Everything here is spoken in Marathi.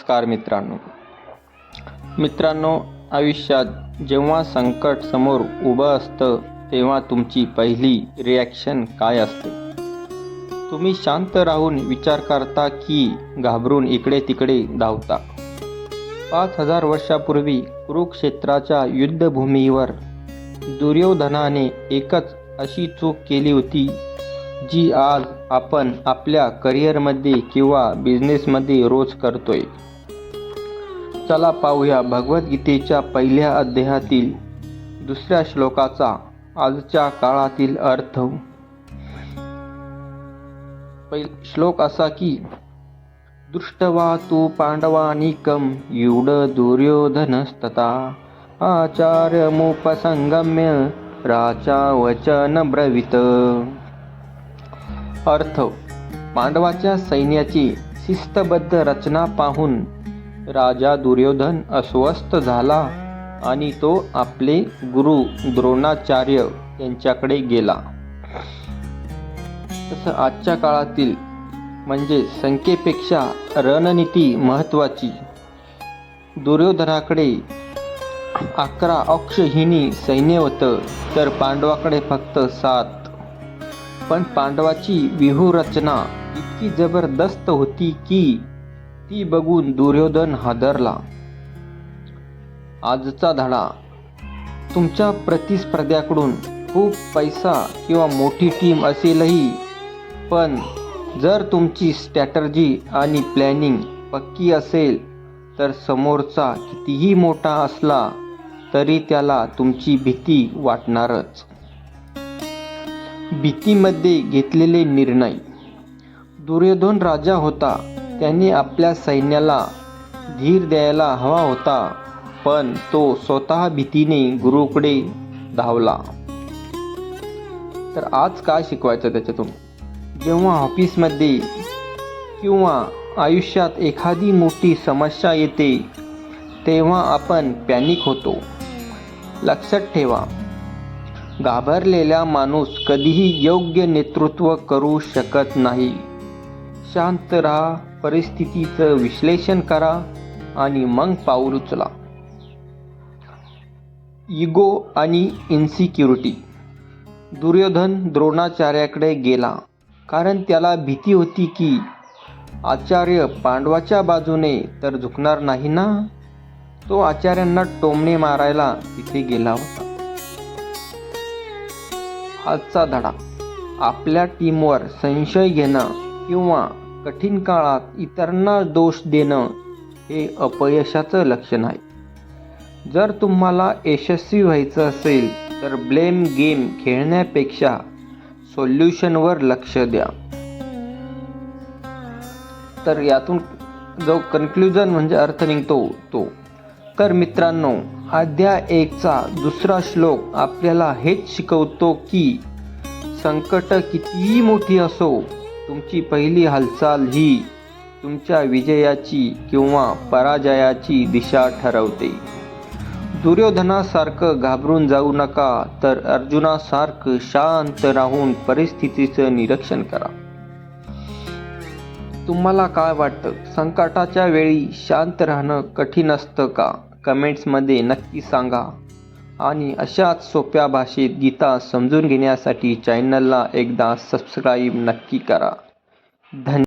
नमस्कार मित्रांनो, आयुष्यात जेव्हा संकट समोर उभं असतं तेव्हा तुमची पहिली रिॲक्शन काय असते? तुम्ही शांत राहून विचार करता की घाबरून इकडे तिकडे धावता? 5000 वर्षापूर्वी कुरुक्षेत्राच्या युद्धभूमीवर दुर्योधनाने एकच अशी चूक केली होती जी आज आपण आपल्या करिअरमध्ये किंवा बिझनेसमध्ये रोज करतोय. चला पाहूया भगवद्गीतेच्या पहिल्या अध्यायातील दुसऱ्या श्लोकाचा आजच्या काळातील अर्थ. श्लोक असा की दृष्ट्वा तू पांडवानीकं युड दुर्योधनस्तथा आचार्यमुपसंगम्य राजा वचन ब्रवीत. अर्थ: पांडवाच्या सैन्याची शिस्तबद्ध रचना पाहून राजा दुर्योधन अस्वस्थ झाला आणि तो आपले गुरु द्रोणाचार्य यांच्याकडे गेला. तसं आजच्या काळातील म्हणजे संख्येपेक्षा रणनीती महत्त्वाची. दुर्योधनाकडे 11 अक्षौहिणी सैन्य होतं तर पांडवाकडे फक्त 7. पण पांडवाची व्यूहरचना इतकी जबरदस्त होती की ती बघून दुर्योधन हादरला. आजचा धडा: तुमच्या प्रतिस्पर्ध्याकडून खूप पैसा किंवा मोठी टीम असेलही, पण जर तुमची स्ट्रॅटर्जी आणि प्लॅनिंग पक्की असेल तर समोरचा कितीही मोठा असला तरी त्याला तुमची भीती वाटणारच. भीतीमध्ये घेतलेले निर्णय. दुर्योधन राजा होता, त्याने आपल्या सैन्याला धीर द्यायला हवा होता, पण तो स्वतः भीतीने गुरुकडे धावला. तर आज काय शिकवायचं त्याच्यातून? जेव्हा ऑफिसमध्ये किंवा आयुष्यात एखादी मोठी समस्या येते तेव्हा आपण पॅनिक होतो. लक्षात ठेवा, घाबरलेला माणूस कधीही योग्य नेतृत्व करू शकत नाही. शांत राहा, परिस्थितीचं विश्लेषण करा आणि मग पाऊल उचला. इगो आणि इन्सिक्युरिटी. दुर्योधन द्रोणाचार्याकडे गेला कारण त्याला भीती होती की आचार्य पांडवाच्या बाजूने तर झुकणार नाही ना. तो आचार्यांना टोमणे मारायला तिथे गेला होता. आजचा धडा: आपल्या टीमवर संशय घेणं किंवा कठीण काळात इतरांना दोष देणं हे अपयशाचं लक्षण आहे. जर तुम्हाला यशस्वी व्हायचं असेल तर ब्लेम गेम खेळण्यापेक्षा सोल्युशनवर लक्ष द्या. तर यातून जो कन्क्ल्युजन म्हणजे अर्थ निघतो तो. तर मित्रांनो, अध्याय 1चा दुसरा श्लोक आपल्याला हेच शिकवतो की संकट कितीही मोठी असो, तुमची पहिली हालचाल ही तुमच्या विजयाची किंवा पराजयाची दिशा ठरवते. दुर्योधनासारखं घाबरून जाऊ नका, तर अर्जुनासारखं शांत राहून परिस्थितीचं निरीक्षण करा. तुम्हाला काय वाटतं? संकटाच्या वेळी शांत राहणं कठीण असतं का? कमेंट्समध्ये नक्की सांगा. आणि अशाच सोप्या भाषेत गीता समजून घेण्यासाठी चॅनलला एकदा सबस्क्राईब नक्की करा. धन्यवाद.